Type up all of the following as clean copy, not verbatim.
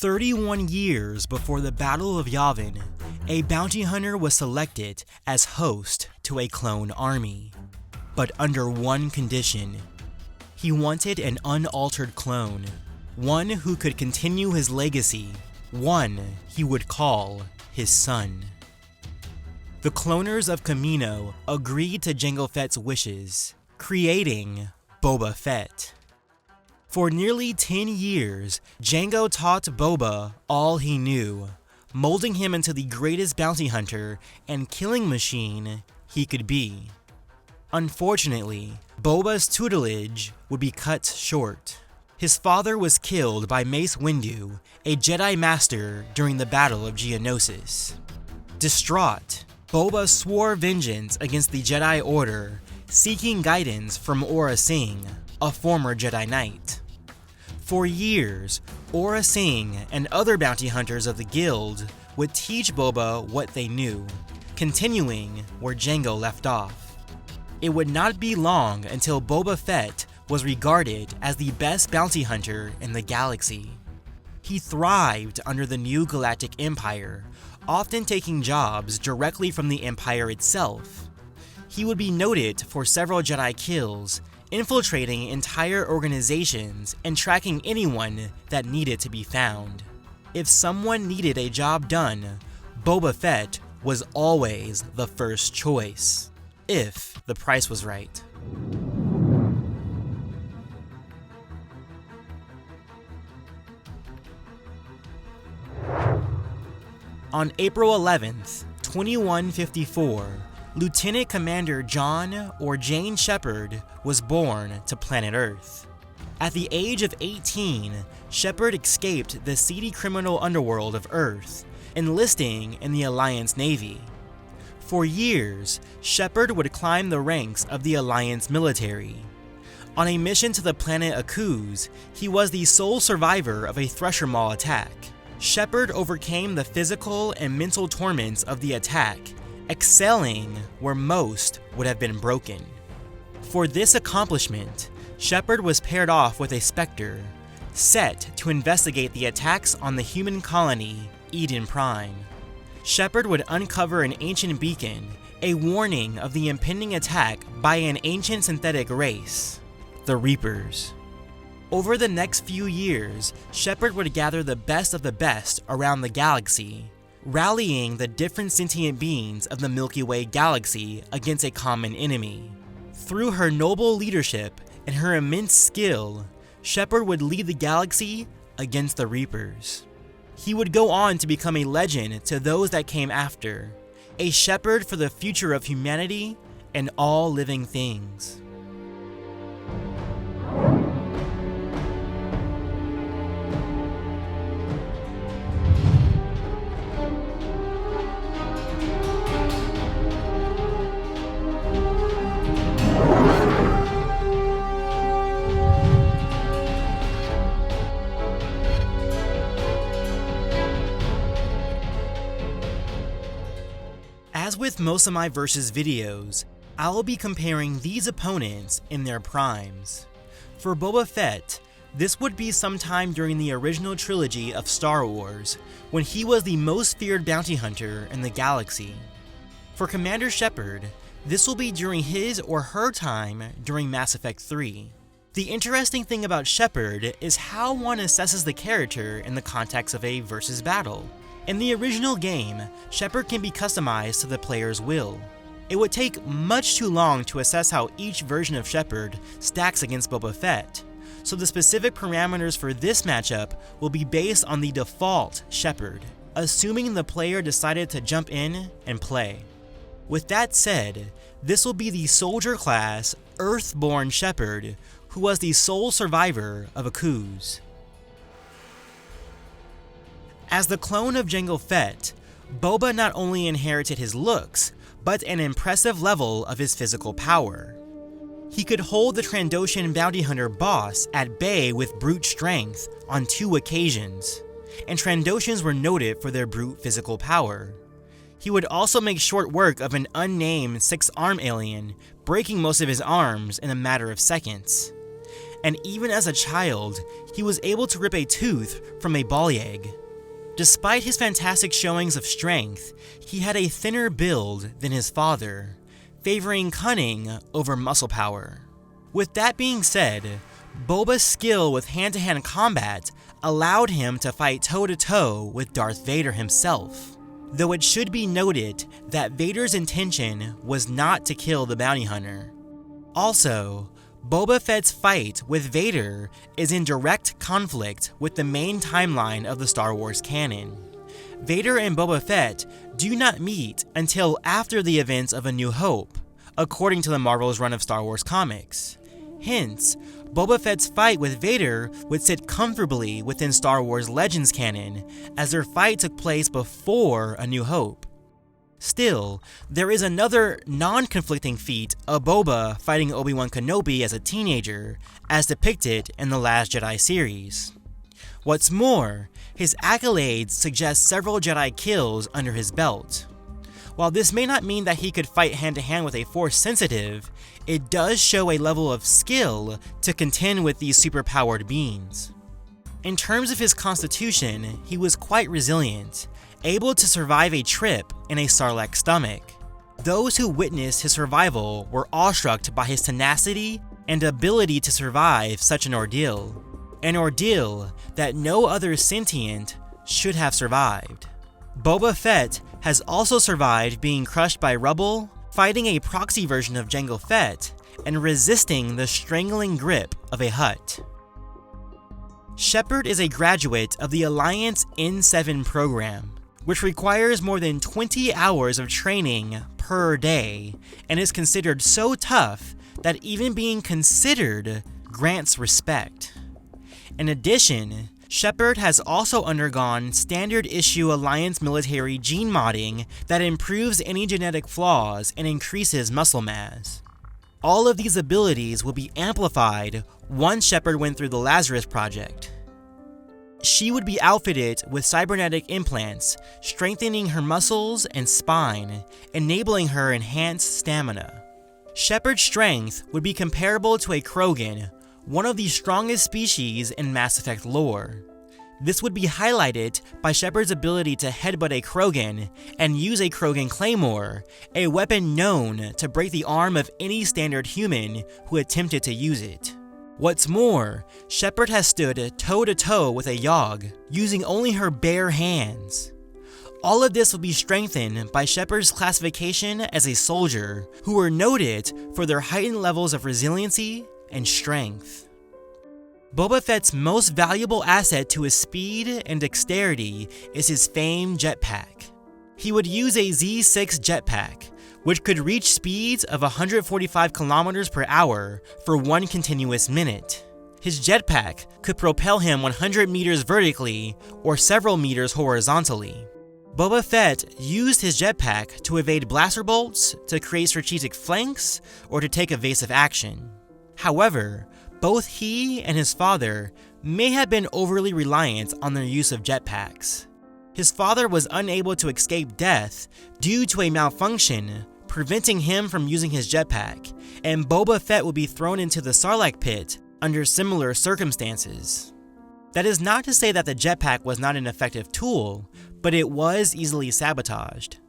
31 years before the Battle of Yavin, a bounty hunter was selected as host to a clone army. But under one condition. He wanted an unaltered clone, one who could continue his legacy, one he would call his son. The cloners of Kamino agreed to Jango Fett's wishes, creating Boba Fett. For nearly 10 years, Jango taught Boba all he knew, molding him into the greatest bounty hunter and killing machine he could be. Unfortunately, Boba's tutelage would be cut short. His father was killed by Mace Windu, a Jedi Master during the Battle of Geonosis. Distraught, Boba swore vengeance against the Jedi Order, seeking guidance from Aurra Sing, a former Jedi Knight. For years, Aurra Sing and other bounty hunters of the Guild would teach Boba what they knew, continuing where Jango left off. It would not be long until Boba Fett was regarded as the best bounty hunter in the galaxy. He thrived under the new Galactic Empire, often taking jobs directly from the Empire itself. He would be noted for several Jedi kills, infiltrating entire organizations and tracking anyone that needed to be found. If someone needed a job done, Boba Fett was always the first choice, if the price was right. On April 11th, 2154, Lieutenant Commander John or Jane Shepard was born to planet Earth. At the age of 18, Shepard escaped the seedy criminal underworld of Earth, enlisting in the Alliance Navy. For years, Shepard would climb the ranks of the Alliance military. On a mission to the planet Akuz, he was the sole survivor of a Thresher Maw attack. Shepard overcame the physical and mental torments of the attack, excelling where most would have been broken. For this accomplishment, Shepard was paired off with a Spectre, set to investigate the attacks on the human colony, Eden Prime. Shepard would uncover an ancient beacon, a warning of the impending attack by an ancient synthetic race, the Reapers. Over the next few years, Shepard would gather the best of the best around the galaxy, rallying the different sentient beings of the Milky Way galaxy against a common enemy. Through her noble leadership and her immense skill, Shepard would lead the galaxy against the Reapers. He would go on to become a legend to those that came after, a shepherd for the future of humanity and all living things. As with most of my Versus videos, I will be comparing these opponents in their primes. For Boba Fett, this would be sometime during the original trilogy of Star Wars, when he was the most feared bounty hunter in the galaxy. For Commander Shepard, this will be during his or her time during Mass Effect 3. The interesting thing about Shepard is how one assesses the character in the context of a versus battle. In the original game, Shepard can be customized to the player's will. It would take much too long to assess how each version of Shepard stacks against Boba Fett, so the specific parameters for this matchup will be based on the default Shepard, assuming the player decided to jump in and play. With that said, this will be the soldier class, Earthborn Shepard, who was the sole survivor of Akuz. As the clone of Jango Fett, Boba not only inherited his looks, but an impressive level of his physical power. He could hold the Trandoshan bounty hunter boss at bay with brute strength on 2 occasions, and Trandoshans were noted for their brute physical power. He would also make short work of an unnamed 6-arm alien, breaking most of his arms in a matter of seconds. and even as a child, he was able to rip a tooth from a ball egg. Despite his fantastic showings of strength, he had a thinner build than his father, favoring cunning over muscle power. With that being said, Boba's skill with hand-to-hand combat allowed him to fight toe-to-toe with Darth Vader himself, though it should be noted that Vader's intention was not to kill the bounty hunter. Also, Boba Fett's fight with Vader is in direct conflict with the main timeline of the Star Wars canon. Vader and Boba Fett do not meet until after the events of A New Hope, according to the Marvel's run of Star Wars comics. Hence, Boba Fett's fight with Vader would sit comfortably within Star Wars Legends canon, as their fight took place before A New Hope. Still, there is another non-conflicting feat of Boba fighting Obi-Wan Kenobi as a teenager, as depicted in The Last Jedi series. What's more, his accolades suggest several Jedi kills under his belt. While this may not mean that he could fight hand-to-hand with a Force-sensitive, it does show a level of skill to contend with these superpowered beings. In terms of his constitution, he was quite resilient, able to survive a trip in a Sarlacc stomach. Those who witnessed his survival were awestruck by his tenacity and ability to survive such an ordeal that no other sentient should have survived. Boba Fett has also survived being crushed by rubble, fighting a proxy version of Jango Fett, and resisting the strangling grip of a Hutt. Shepard is a graduate of the Alliance N7 program, which requires more than 20 hours of training per day, and is considered so tough that even being considered grants respect. In addition, Shepard has also undergone standard issue Alliance military gene modding that improves any genetic flaws and increases muscle mass. All of these abilities will be amplified once Shepard went through the Lazarus Project. She would be outfitted with cybernetic implants, strengthening her muscles and spine, enabling her enhanced stamina. Shepard's strength would be comparable to a Krogan, one of the strongest species in Mass Effect lore. This would be highlighted by Shepard's ability to headbutt a Krogan and use a Krogan Claymore, a weapon known to break the arm of any standard human who attempted to use it. What's more, Shepard has stood toe-to-toe with a Yogg, using only her bare hands. All of this will be strengthened by Shepard's classification as a soldier, who are noted for their heightened levels of resiliency and strength. Boba Fett's most valuable asset to his speed and dexterity is his famed jetpack. He would use a Z6 jetpack, which could reach speeds of 145 kilometers per hour for one continuous minute. His jetpack could propel him 100 meters vertically or several meters horizontally. Boba Fett used his jetpack to evade blaster bolts, to create strategic flanks, or to take evasive action. However, both he and his father may have been overly reliant on their use of jetpacks. His father was unable to escape death due to a malfunction, preventing him from using his jetpack, and Boba Fett would be thrown into the Sarlacc pit under similar circumstances. That is not to say that the jetpack was not an effective tool, but it was easily sabotaged.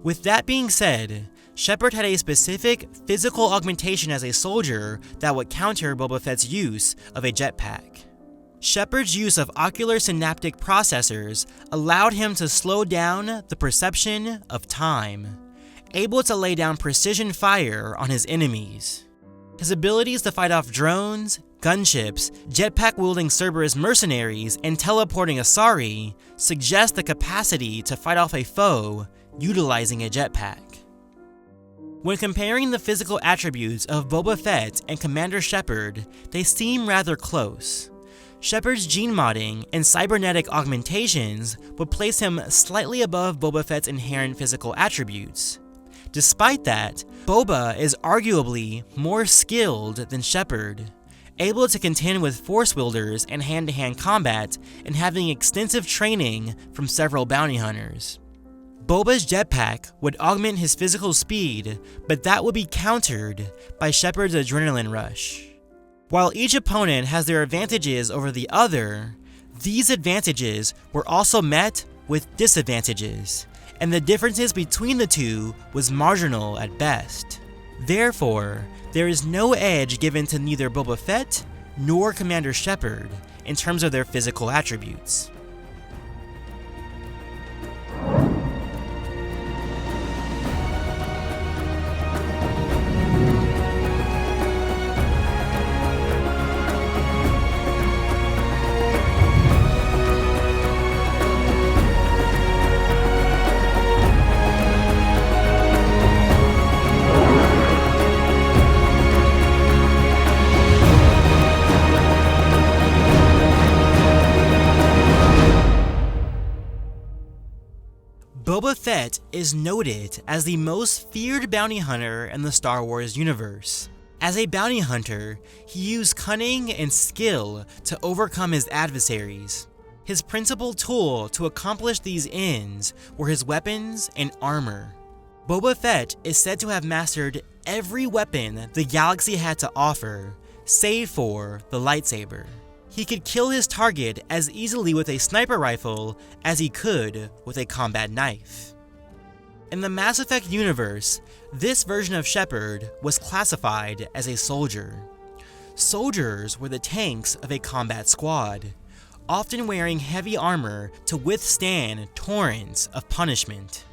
With that being said, Shepard had a specific physical augmentation as a soldier that would counter Boba Fett's use of a jetpack. Shepard's use of ocular synaptic processors allowed him to slow down the perception of time, able to lay down precision fire on his enemies. His abilities to fight off drones, gunships, jetpack-wielding Cerberus mercenaries, and teleporting Asari suggest the capacity to fight off a foe utilizing a jetpack. When comparing the physical attributes of Boba Fett and Commander Shepard, they seem rather close. Shepard's gene modding and cybernetic augmentations would place him slightly above Boba Fett's inherent physical attributes. Despite that, Boba is arguably more skilled than Shepard, able to contend with force wielders and hand-to-hand combat, and having extensive training from several bounty hunters. Boba's jetpack would augment his physical speed, but that would be countered by Shepard's adrenaline rush. While each opponent has their advantages over the other, these advantages were also met with disadvantages, and the differences between the two was marginal at best. Therefore, there is no edge given to neither Boba Fett nor Commander Shepard in terms of their physical attributes. Boba Fett is noted as the most feared bounty hunter in the Star Wars universe. As a bounty hunter, he used cunning and skill to overcome his adversaries. His principal tool to accomplish these ends were his weapons and armor. Boba Fett is said to have mastered every weapon the galaxy had to offer, save for the lightsaber. He could kill his target as easily with a sniper rifle as he could with a combat knife. In the Mass Effect universe, this version of Shepard was classified as a soldier. Soldiers were the tanks of a combat squad, often wearing heavy armor to withstand torrents of punishment.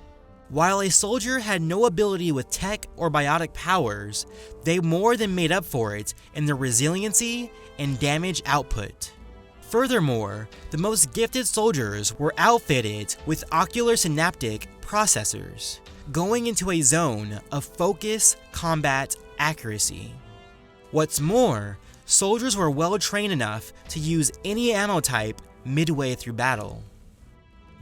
While a soldier had no ability with tech or biotic powers, they more than made up for it in their resiliency and damage output. Furthermore, the most gifted soldiers were outfitted with ocular synaptic processors, going into a zone of focus, combat, accuracy. What's more, soldiers were well trained enough to use any ammo type midway through battle.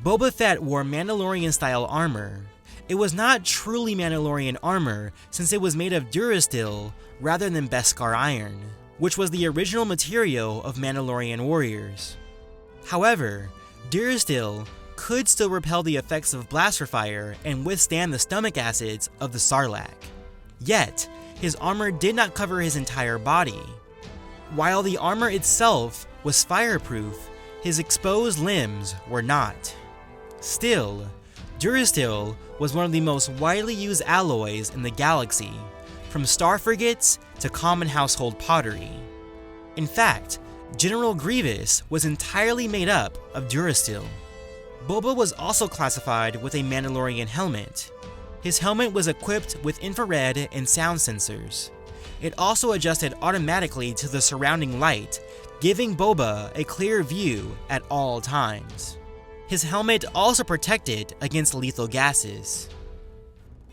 Boba Fett wore Mandalorian-style armor. It was not truly Mandalorian armor since it was made of Durasteel rather than Beskar iron, which was the original material of Mandalorian warriors. However, Durasteel could still repel the effects of blaster fire and withstand the stomach acids of the Sarlacc. Yet, his armor did not cover his entire body. While the armor itself was fireproof, his exposed limbs were not. Still, Durasteel was one of the most widely used alloys in the galaxy, from star frigates to common household pottery. In fact, General Grievous was entirely made up of Durasteel. Boba was also classified with a Mandalorian helmet. His helmet was equipped with infrared and sound sensors. It also adjusted automatically to the surrounding light, giving Boba a clear view at all times. His helmet also protected against lethal gases.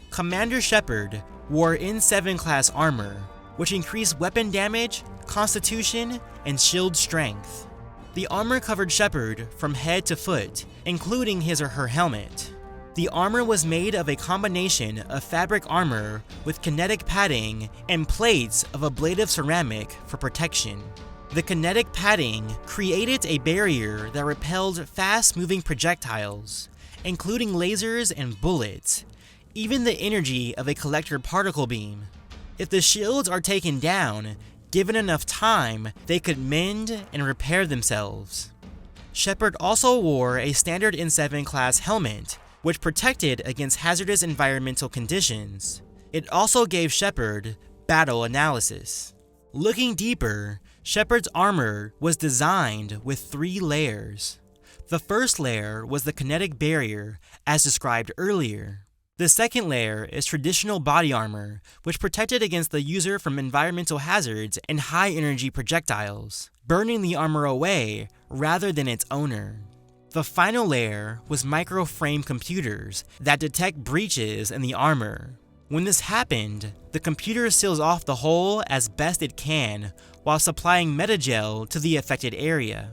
Commander Shepard wore N7 class armor, which increased weapon damage, constitution, and shield strength. The armor covered Shepard from head to foot, including his or her helmet. The armor was made of a combination of fabric armor with kinetic padding and plates of ablative ceramic for protection. The kinetic padding created a barrier that repelled fast-moving projectiles, including lasers and bullets, even the energy of a collector particle beam. If the shields are taken down, given enough time, they could mend and repair themselves. Shepard also wore a standard N7 class helmet, which protected against hazardous environmental conditions. It also gave Shepard battle analysis. Looking deeper, Shepard's armor was designed with 3 layers. The first layer was the kinetic barrier, as described earlier. The second layer is traditional body armor, which protected against the user from environmental hazards and high-energy projectiles, burning the armor away rather than its owner. The final layer was microframe computers that detect breaches in the armor. When this happened, the computer seals off the hole as best it can while supplying metagel to the affected area.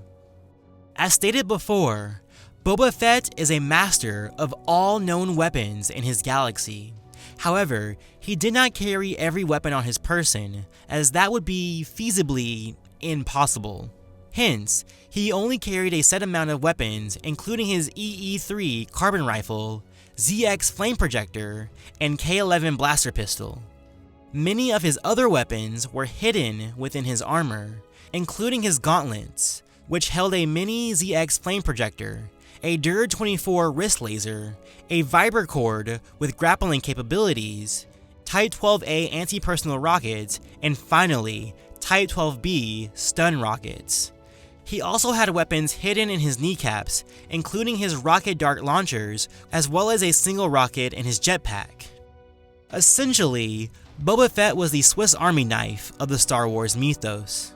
As stated before, Boba Fett is a master of all known weapons in his galaxy. However, he did not carry every weapon on his person, as that would be feasibly impossible. Hence, he only carried a set amount of weapons, including his EE-3 carbon rifle, ZX flame projector, and K-11 blaster pistol. Many of his other weapons were hidden within his armor, including his gauntlets, which held a mini ZX flame projector, a DIR-24 wrist laser, a vibra cord with grappling capabilities, Type 12A anti-personnel rockets, and finally, Type 12B stun rockets. He also had weapons hidden in his kneecaps, including his rocket dart launchers, as well as a single rocket in his jetpack. Essentially, Boba Fett was the Swiss Army knife of the Star Wars mythos.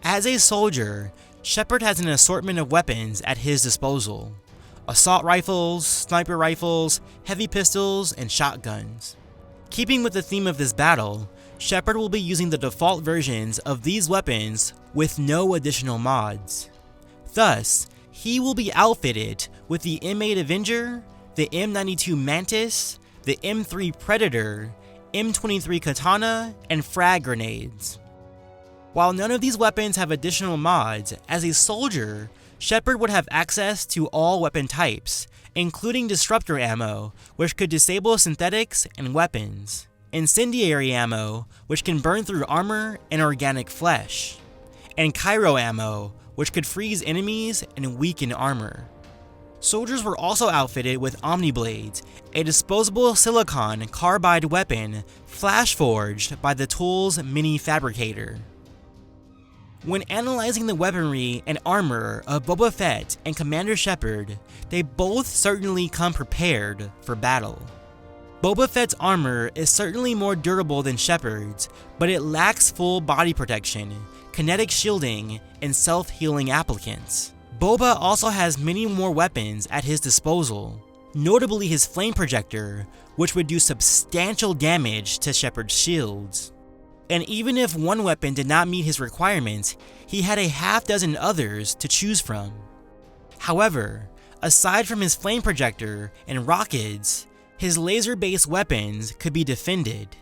As a soldier, Shepard has an assortment of weapons at his disposal: assault rifles, sniper rifles, heavy pistols, and shotguns. Keeping with the theme of this battle, Shepard will be using the default versions of these weapons with no additional mods. Thus, he will be outfitted with the M8 Avenger, the M92 Mantis, the M3 Predator, M23 Katana, and frag grenades. While none of these weapons have additional mods, as a soldier, Shepard would have access to all weapon types, including disruptor ammo, which could disable synthetics and weapons, incendiary ammo, which can burn through armor and organic flesh, and Cairo ammo, which could freeze enemies and weaken armor. Soldiers were also outfitted with Omniblades, a disposable silicon carbide weapon flash forged by the tool's mini fabricator. When analyzing the weaponry and armor of Boba Fett and Commander Shepard, they both certainly come prepared for battle. Boba Fett's armor is certainly more durable than Shepard's, but it lacks full body protection, kinetic shielding, and self-healing applicants. Boba also has many more weapons at his disposal, notably his flame projector, which would do substantial damage to Shepard's shields. And even if one weapon did not meet his requirements, he had a half dozen others to choose from. However, aside from his flame projector and rockets, his laser-based weapons could be defended.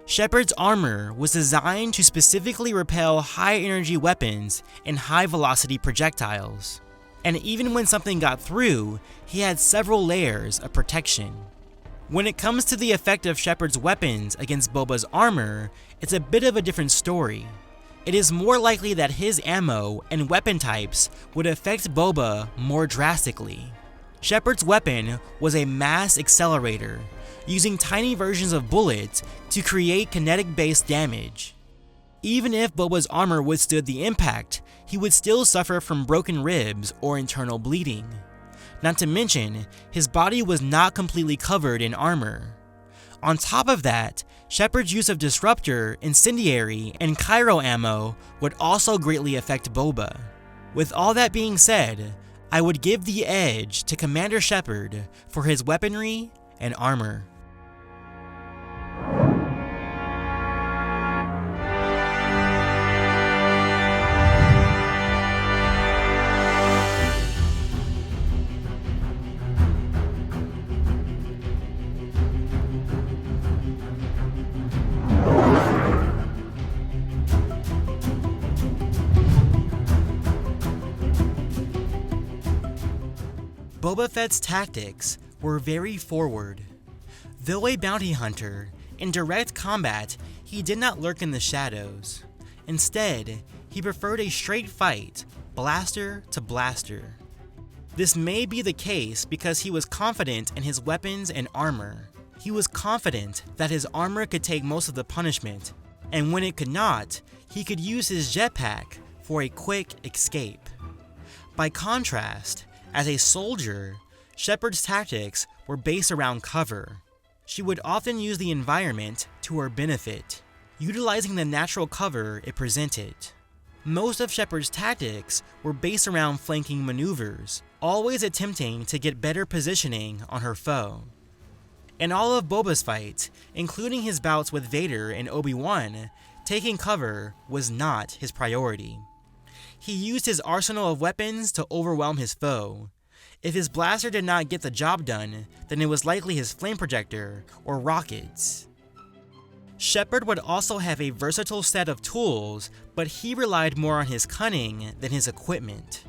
Shepard's armor was designed to specifically repel high-energy weapons and high-velocity projectiles. And even when something got through, he had several layers of protection. When it comes to the effect of Shepard's weapons against Boba's armor, it's a bit of a different story. It is more likely that his ammo and weapon types would affect Boba more drastically. Shepard's weapon was a mass accelerator, using tiny versions of bullets to create kinetic-based damage. Even if Boba's armor withstood the impact, he would still suffer from broken ribs or internal bleeding. Not to mention, his body was not completely covered in armor. On top of that, Shepard's use of disruptor, incendiary, and Cairo ammo would also greatly affect Boba. With all that being said, I would give the edge to Commander Shepard for his weaponry and armor. Boba Fett's tactics were very forward. Though a bounty hunter, in direct combat, he did not lurk in the shadows. Instead, he preferred a straight fight, blaster to blaster. This may be the case because he was confident in his weapons and armor. He was confident that his armor could take most of the punishment, and when it could not, he could use his jetpack for a quick escape. By contrast, as a soldier, Shepard's tactics were based around cover. She would often use the environment to her benefit, utilizing the natural cover it presented. Most of Shepard's tactics were based around flanking maneuvers, always attempting to get better positioning on her foe. In all of Boba's fights, including his bouts with Vader and Obi-Wan, taking cover was not his priority. He used his arsenal of weapons to overwhelm his foe. If his blaster did not get the job done, then it was likely his flame projector or rockets. Shepard would also have a versatile set of tools, but he relied more on his cunning than his equipment.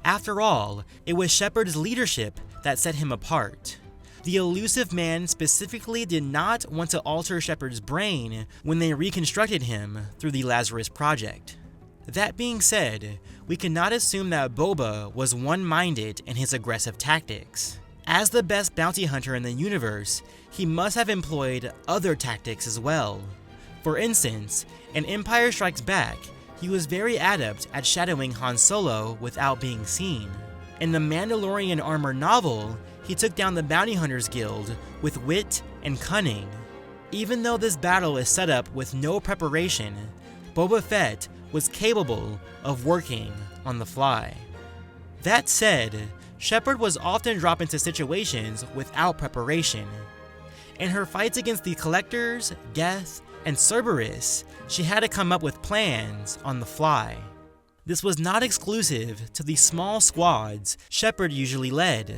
After all, it was Shepard's leadership that set him apart. The elusive man specifically did not want to alter Shepard's brain when they reconstructed him through the Lazarus Project. That being said, we cannot assume that Boba was one-minded in his aggressive tactics. As the best bounty hunter in the universe, he must have employed other tactics as well. For instance, in Empire Strikes Back, he was very adept at shadowing Han Solo without being seen. In the Mandalorian Armor novel, he took down the Bounty Hunters Guild with wit and cunning. Even though this battle is set up with no preparation, Boba Fett was capable of working on the fly. That said, Shepard was often dropped into situations without preparation. In her fights against the Collectors, Geth, and Cerberus, she had to come up with plans on the fly. This was not exclusive to the small squads Shepard usually led,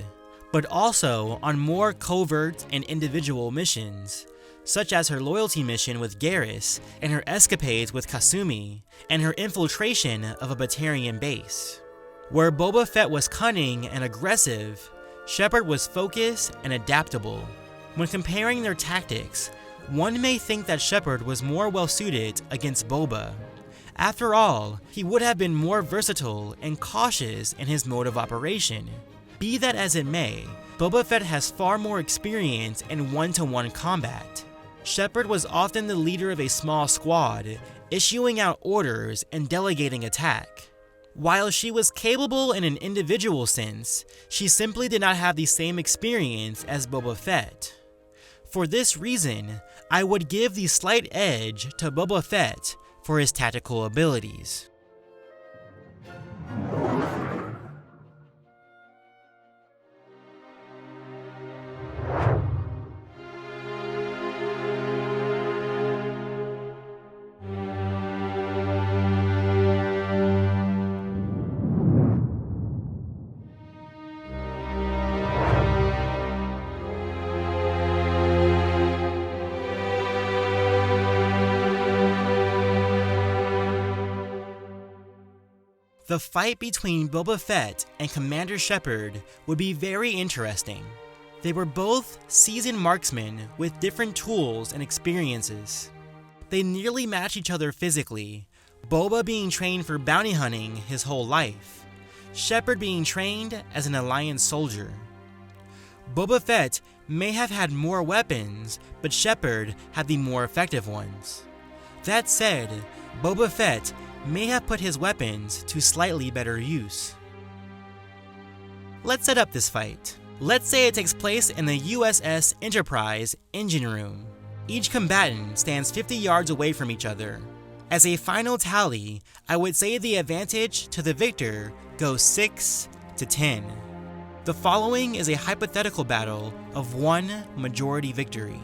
but also on more covert and individual missions, such as her loyalty mission with Garrus and her escapades with Kasumi, and her infiltration of a Batarian base. Where Boba Fett was cunning and aggressive, Shepard was focused and adaptable. When comparing their tactics, one may think that Shepard was more well-suited against Boba. After all, he would have been more versatile and cautious in his mode of operation. Be that as it may, Boba Fett has far more experience in one-to-one combat. Shepard was often the leader of a small squad, issuing out orders and delegating attack. While she was capable in an individual sense, she simply did not have the same experience as Boba Fett. For this reason, I would give the slight edge to Boba Fett for his tactical abilities. The fight between Boba Fett and Commander Shepard would be very interesting. They were both seasoned marksmen with different tools and experiences. They nearly match each other physically, Boba being trained for bounty hunting his whole life, Shepard being trained as an Alliance soldier. Boba Fett may have had more weapons, but Shepard had the more effective ones. That said, Boba Fett may have put his weapons to slightly better use. Let's set up this fight. Let's say it takes place in the USS Enterprise engine room. Each combatant stands 50 yards away from each other. As a final tally, I would say the advantage to the victor goes 6-10. The following is a hypothetical battle of one majority victory.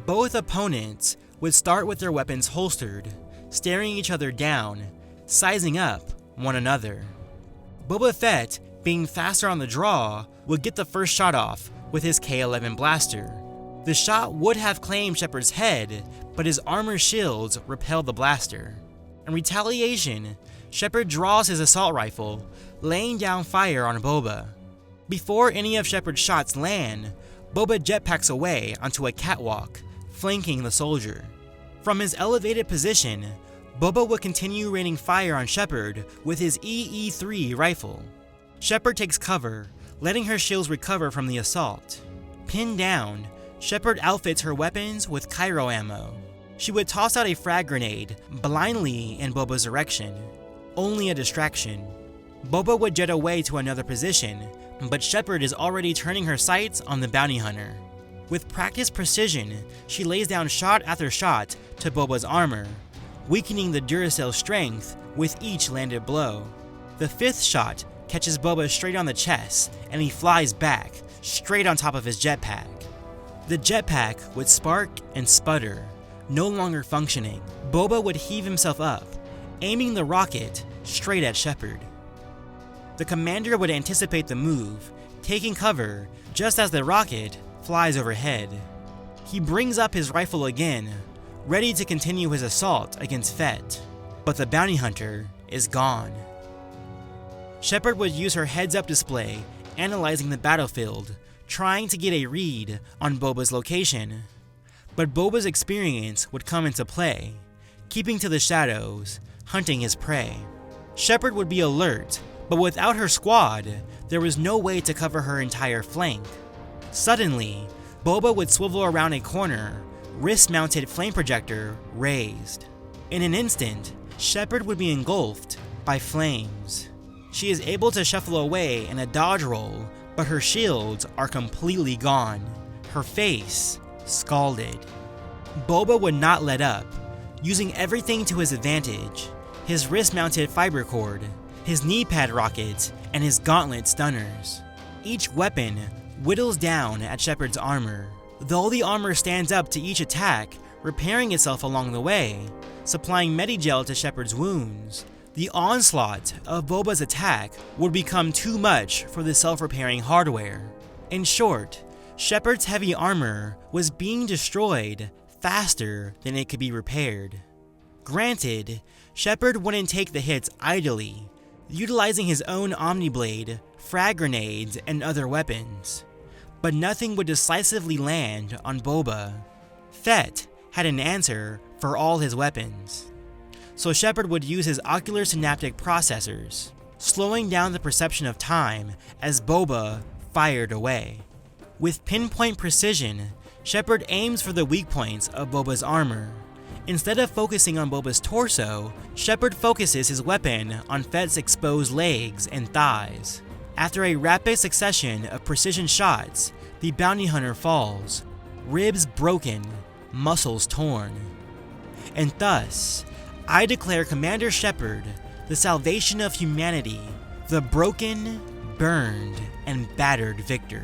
Both opponents would start with their weapons holstered, staring each other down, sizing up one another. Boba Fett, being faster on the draw, would get the first shot off with his K-11 blaster. The shot would have claimed Shepard's head, but his armor shields repelled the blaster. In retaliation, Shepard draws his assault rifle, laying down fire on Boba. Before any of Shepard's shots land, Boba jetpacks away onto a catwalk, flanking the soldier. From his elevated position, Boba would continue raining fire on Shepard with his EE-3 rifle. Shepard takes cover, letting her shields recover from the assault. Pinned down, Shepard outfits her weapons with Cairo ammo. She would toss out a frag grenade, blindly in Boba's direction. Only a distraction. Boba would jet away to another position, but Shepard is already turning her sights on the bounty hunter. With practiced precision, she lays down shot after shot to Boba's armor, weakening the Duracell strength with each landed blow. The fifth shot catches Boba straight on the chest, and he flies back, straight on top of his jetpack. The jetpack would spark and sputter, no longer functioning. Boba would heave himself up, aiming the rocket straight at Shepard. The commander would anticipate the move, taking cover just as the rocket flies overhead. He brings up his rifle again, ready to continue his assault against Fett, but the bounty hunter is gone. Shepard would use her heads-up display, analyzing the battlefield, trying to get a read on Boba's location. But Boba's experience would come into play, keeping to the shadows, hunting his prey. Shepard would be alert, but without her squad, there was no way to cover her entire flank. Suddenly, Boba would swivel around a corner, wrist-mounted flame projector raised. In an instant, Shepard would be engulfed by flames. She is able to shuffle away in a dodge roll, but her shields are completely gone, her face scalded. Boba would not let up, using everything to his advantage: his wrist-mounted fiber cord, his knee pad rockets, and his gauntlet stunners. Each weapon whittles down at Shepard's armor, though the armor stands up to each attack, repairing itself along the way, supplying Medigel to Shepard's wounds. The onslaught of Boba's attack would become too much for the self-repairing hardware. In short, Shepard's heavy armor was being destroyed faster than it could be repaired. Granted, Shepard wouldn't take the hits idly, utilizing his own Omniblade, frag grenades, and other weapons. But nothing would decisively land on Boba. Fett had an answer for all his weapons. So Shepard would use his ocular synaptic processors, slowing down the perception of time as Boba fired away. With pinpoint precision, Shepard aims for the weak points of Boba's armor. Instead of focusing on Boba's torso, Shepard focuses his weapon on Fett's exposed legs and thighs. After a rapid succession of precision shots, the bounty hunter falls, ribs broken, muscles torn. And thus, I declare Commander Shepard the salvation of humanity, the broken, burned, and battered victor.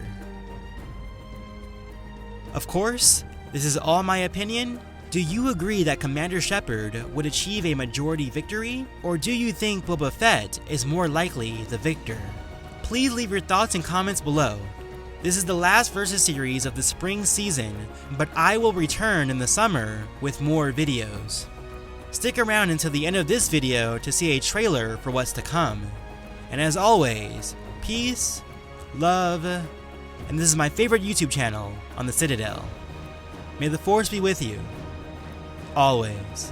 Of course, this is all my opinion. Do you agree that Commander Shepard would achieve a majority victory, or do you think Boba Fett is more likely the victor? Please leave your thoughts and comments below. This is the last Versus series of the spring season, but I will return in the summer with more videos. Stick around until the end of this video to see a trailer for what's to come. And as always, peace, love, and this is my favorite YouTube channel on the Citadel. May the Force be with you, always.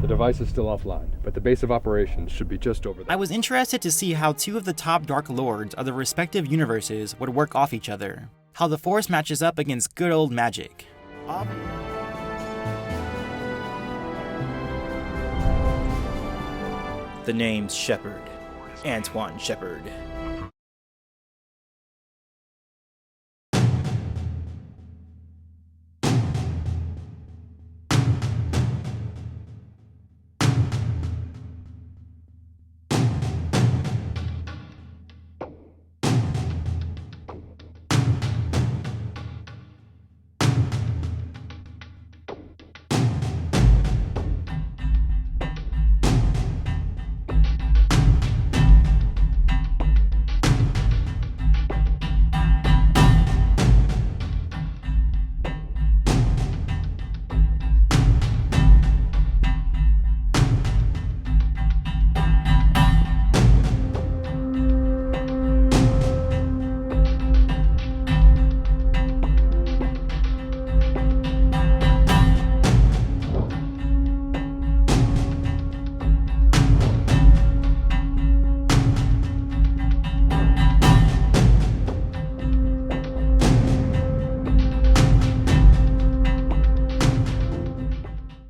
The device is still offline, but the base of operations should be just over there. I was interested to see how two of the top Dark Lords of the respective universes would work off each other, how the Force matches up against good old magic. The name's Shepard. Antoine Shepard.